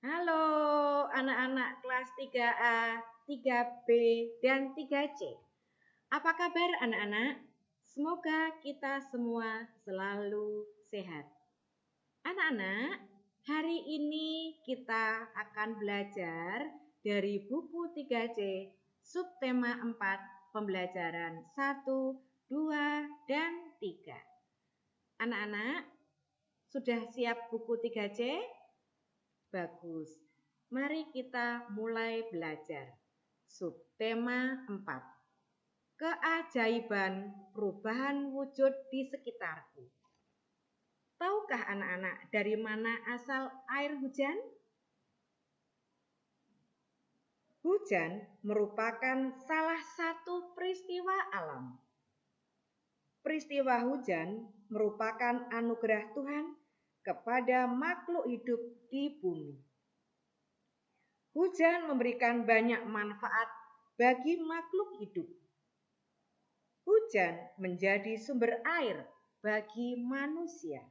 Halo anak-anak kelas 3A, 3B, dan 3C. Apa kabar anak-anak? Semoga kita semua selalu sehat. Anak-anak, hari ini kita akan belajar dari buku 3C, subtema 4, pembelajaran 1, 2, dan 3. Anak-anak, sudah siap buku 3C? Bagus. Mari kita mulai belajar. Subtema 4. Keajaiban perubahan wujud di sekitarku. Tahukah anak-anak dari mana asal air hujan? Hujan merupakan salah satu peristiwa alam. Peristiwa hujan merupakan anugerah Tuhan kepada makhluk hidup di bumi. Hujan memberikan banyak manfaat bagi makhluk hidup. Hujan menjadi sumber air bagi manusia.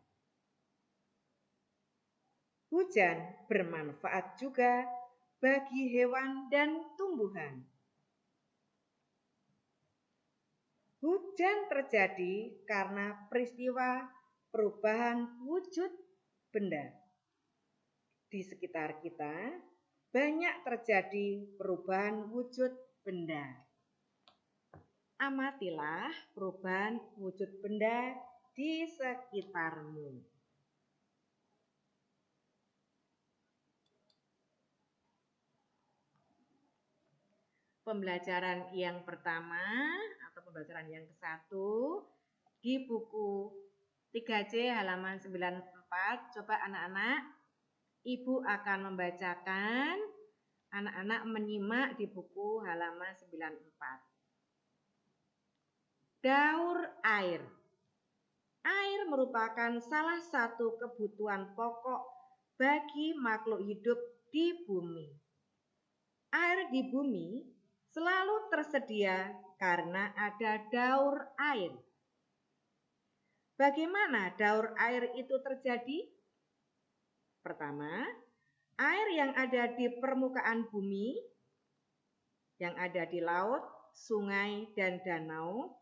Hujan bermanfaat juga bagi hewan dan tumbuhan. Hujan terjadi karena peristiwa perubahan wujud benda. Di sekitar kita banyak terjadi perubahan wujud benda. Amatilah perubahan wujud benda di sekitarmu. Pembelajaran yang pertama atau pembelajaran yang ke-1 di buku 3C halaman 94. Coba anak-anak, Ibu akan membacakan, anak-anak menyimak di buku halaman 94. Daur air. Air merupakan salah satu kebutuhan pokok bagi makhluk hidup di bumi. Air di bumi selalu tersedia karena ada daur air. Bagaimana daur air itu terjadi? Pertama, air yang ada di permukaan bumi, yang ada di laut, sungai, dan danau,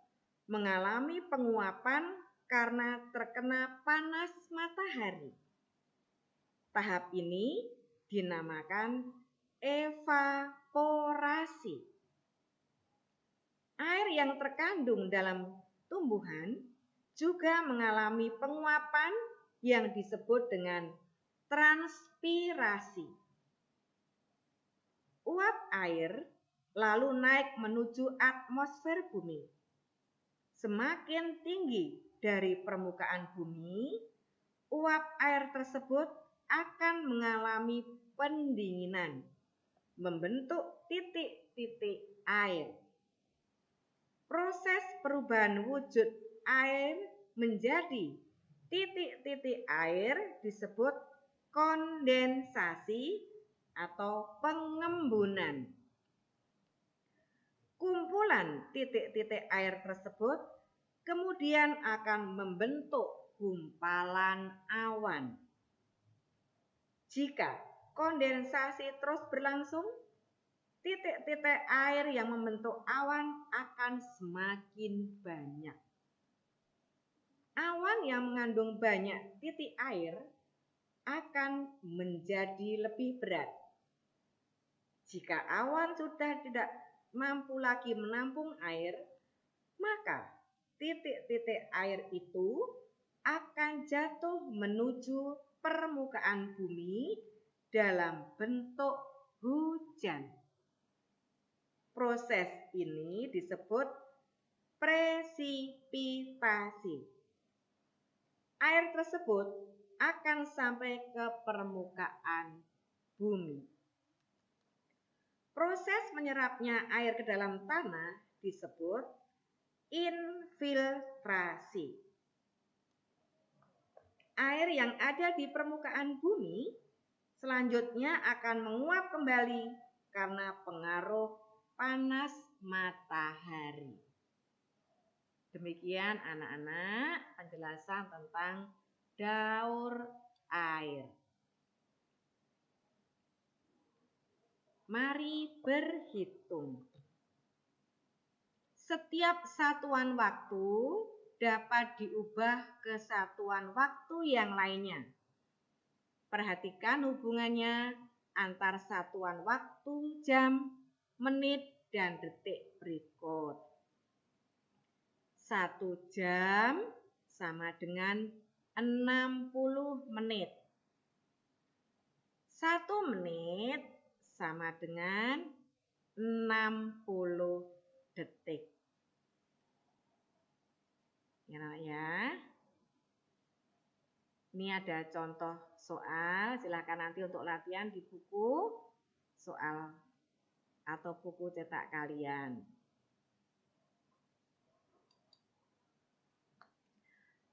mengalami penguapan karena terkena panas matahari. Tahap ini dinamakan evaporasi. Air yang terkandung dalam tumbuhan juga mengalami penguapan yang disebut dengan transpirasi. Uap air lalu naik menuju atmosfer bumi. Semakin tinggi dari permukaan bumi, uap air tersebut akan mengalami pendinginan, membentuk titik-titik air. Proses perubahan wujud air menjadi titik-titik air disebut kondensasi atau pengembunan. Kumpulan titik-titik air tersebut kemudian akan membentuk gumpalan awan. Jika kondensasi terus berlangsung, titik-titik air yang membentuk awan akan semakin banyak. Awan yang mengandung banyak titik air akan menjadi lebih berat. Jika awan sudah tidak mampu lagi menampung air, maka titik-titik air itu akan jatuh menuju permukaan bumi dalam bentuk hujan. Proses ini disebut presipitasi. Air tersebut akan sampai ke permukaan bumi. Proses menyerapnya air ke dalam tanah disebut infiltrasi. Air yang ada di permukaan bumi selanjutnya akan menguap kembali karena pengaruh panas matahari. Demikian anak-anak penjelasan tentang daur air. Mari berhitung. Setiap satuan waktu dapat diubah ke satuan waktu yang lainnya. Perhatikan hubungannya antar satuan waktu jam, menit, dan detik berikut. 1 jam sama dengan 60 menit. 1 menit sama dengan 60 detik. Ya. Ini ada contoh soal, silakan nanti untuk latihan di buku soal atau buku cetak kalian.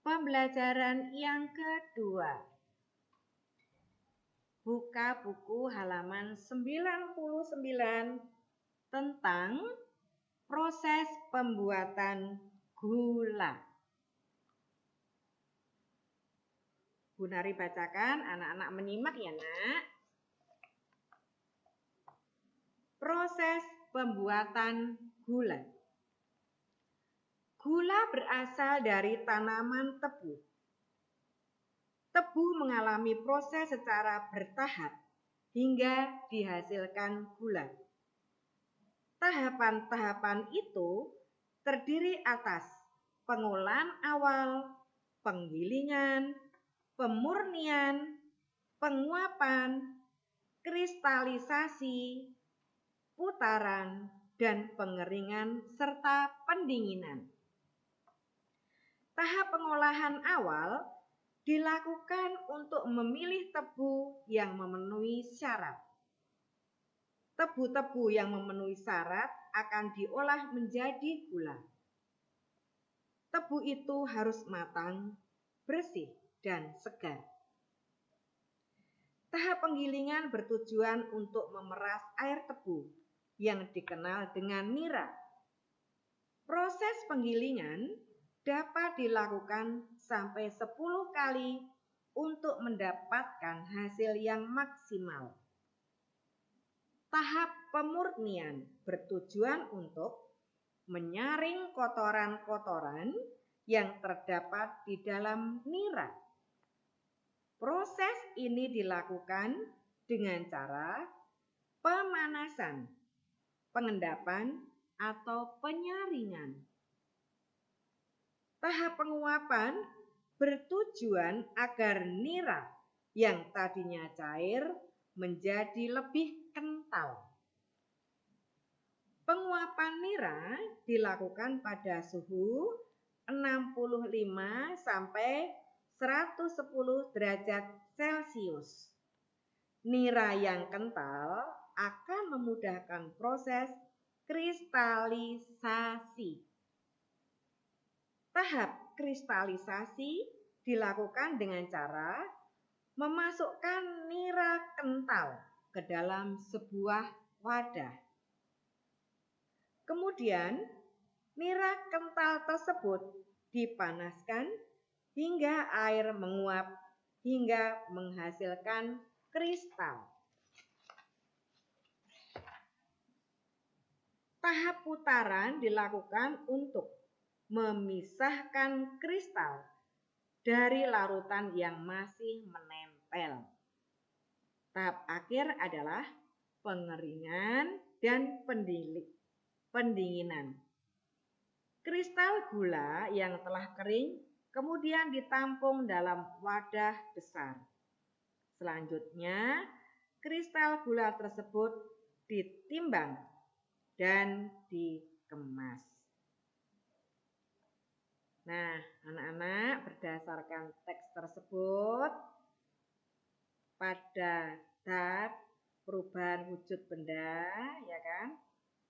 Pembelajaran yang kedua. Buka buku halaman 99 tentang proses pembuatan gula. Bu Nari bacakan, anak-anak menyimak ya nak. Proses pembuatan gula. Gula berasal dari tanaman tebu. Tebu mengalami proses secara bertahap hingga dihasilkan gula. Tahapan-tahapan itu terdiri atas pengolahan awal, penggilingan, pemurnian, penguapan, kristalisasi, putaran, dan pengeringan serta pendinginan. Tahap pengolahan awal dilakukan untuk memilih tebu yang memenuhi syarat. Tebu-tebu yang memenuhi syarat akan diolah menjadi gula. Tebu itu harus matang, bersih, dan segar. Tahap penggilingan bertujuan untuk memeras air tebu yang dikenal dengan nira. Proses penggilingan dapat dilakukan sampai 10 kali untuk mendapatkan hasil yang maksimal. Tahap pemurnian bertujuan untuk menyaring kotoran-kotoran yang terdapat di dalam nira. Proses ini dilakukan dengan cara pemanasan, pengendapan, atau penyaringan. Tahap penguapan bertujuan agar nira yang tadinya cair menjadi lebih kental. Penguapan nira dilakukan pada suhu 65 sampai 110 derajat Celcius. Nira yang kental akan memudahkan proses kristalisasi. Tahap kristalisasi dilakukan dengan cara memasukkan nira kental ke dalam sebuah wadah. Kemudian, nira kental tersebut dipanaskan hingga air menguap hingga menghasilkan kristal. Tahap putaran dilakukan untuk memisahkan kristal dari larutan yang masih menempel. Tahap akhir adalah pengeringan dan pendinginan. Kristal gula yang telah kering kemudian ditampung dalam wadah besar. Selanjutnya, kristal gula tersebut ditimbang dan dikemas. Nah, anak-anak, berdasarkan teks tersebut, pada tahap perubahan wujud benda, ya kan,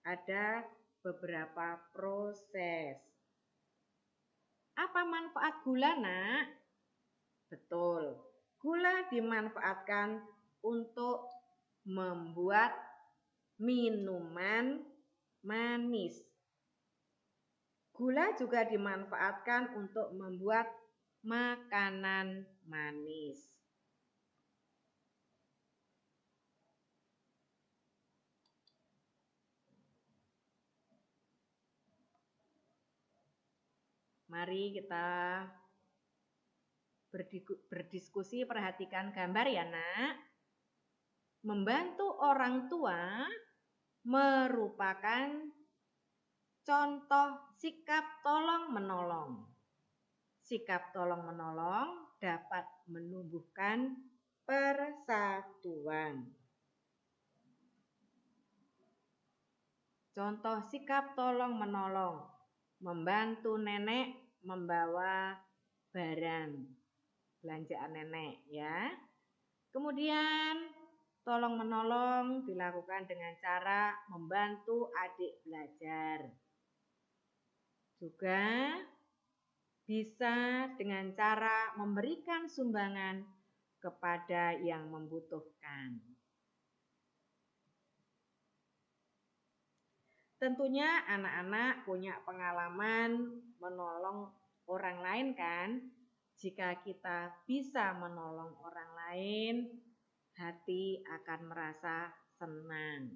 ada beberapa proses. Apa manfaat gula, nak? Betul, gula dimanfaatkan untuk membuat minuman manis. Gula juga dimanfaatkan untuk membuat makanan manis. Mari kita berdiskusi, perhatikan gambar ya nak. Membantu orang tua merupakan contoh sikap tolong-menolong. Sikap tolong-menolong dapat menumbuhkan persatuan. Contoh sikap tolong-menolong, membantu nenek membawa barang, belanjaan nenek ya. Kemudian tolong-menolong dilakukan dengan cara membantu adik belajar. Juga bisa dengan cara memberikan sumbangan kepada yang membutuhkan. Tentunya anak-anak punya pengalaman menolong orang lain kan? Jika kita bisa menolong orang lain, hati akan merasa senang.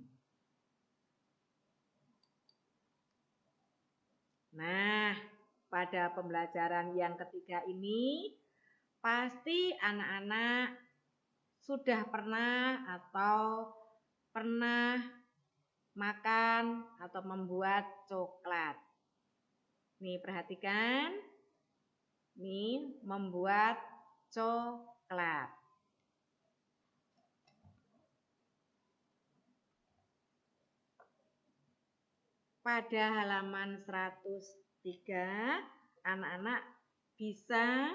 Nah, pada pembelajaran yang ketiga ini, pasti anak-anak sudah pernah atau pernah makan atau membuat coklat. Nih, perhatikan. Nih, membuat coklat. Pada halaman 103, anak-anak bisa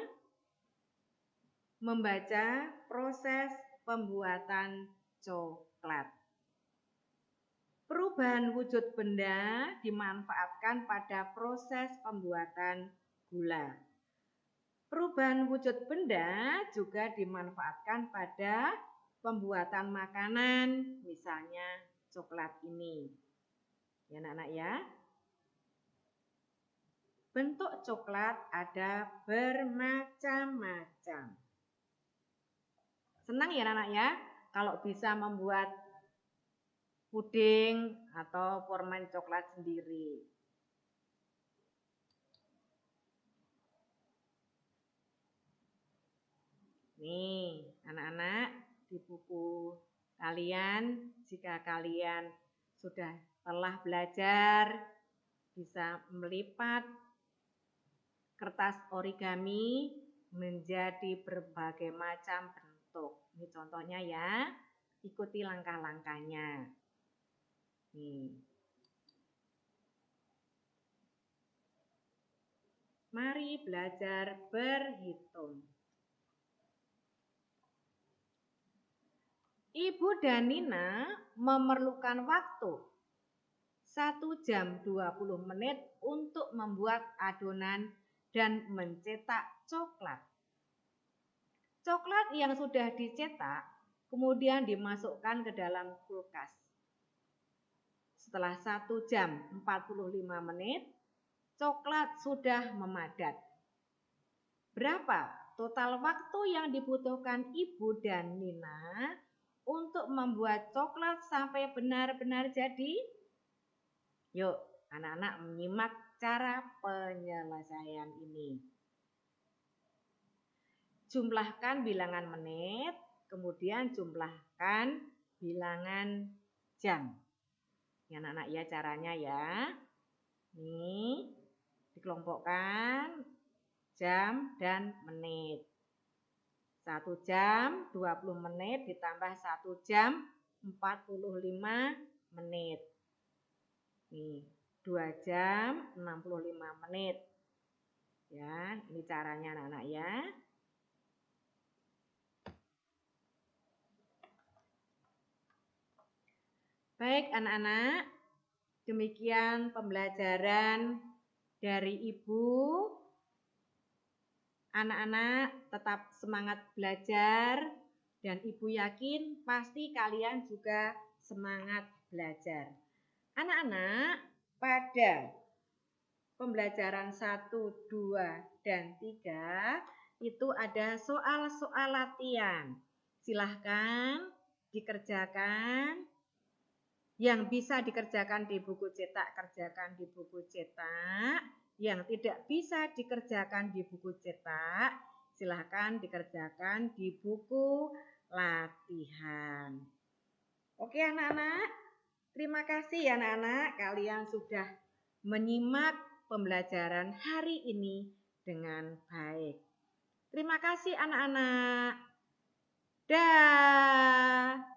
membaca proses pembuatan coklat. Perubahan wujud benda dimanfaatkan pada proses pembuatan gula. Perubahan wujud benda juga dimanfaatkan pada pembuatan makanan, misalnya coklat ini. Ya anak-anak ya. Bentuk coklat ada bermacam-macam. Senang ya anak-anak ya kalau bisa membuat puding atau permen coklat sendiri. Nih, anak-anak, di buku kalian, jika kalian sudah telah belajar, bisa melipat kertas origami menjadi berbagai macam bentuk. Ini contohnya ya, ikuti langkah-langkahnya. Nih. Mari belajar berhitung. Ibu dan Nina memerlukan waktu 1 jam 20 menit untuk membuat adonan dan mencetak coklat. Coklat yang sudah dicetak kemudian dimasukkan ke dalam kulkas. Setelah 1 jam 45 menit, coklat sudah memadat. Berapa total waktu yang dibutuhkan Ibu dan Nina untuk membuat coklat sampai benar-benar jadi? Yuk, anak-anak menyimak cara penyelesaian ini. Jumlahkan bilangan menit, kemudian jumlahkan bilangan jam. Ya anak-anak ya caranya ya. Nih, dikelompokkan jam dan menit. 1 jam 20 menit ditambah 1 jam 45 menit. Nih, 2 jam 65 menit. Ya, ini caranya anak-anak ya. Baik anak-anak, demikian pembelajaran dari Ibu. Anak-anak tetap semangat belajar dan Ibu yakin pasti kalian juga semangat belajar. Anak-anak, pada pembelajaran 1, 2, dan 3 itu ada soal-soal latihan. Silahkan dikerjakan. Yang bisa dikerjakan di buku cetak, kerjakan di buku cetak. yang tidak bisa dikerjakan di buku cetak, silahkan dikerjakan di buku latihan. Oke anak-anak, terima kasih ya anak-anak, kalian sudah menyimak pembelajaran hari ini dengan baik. Terima kasih anak-anak. Dah.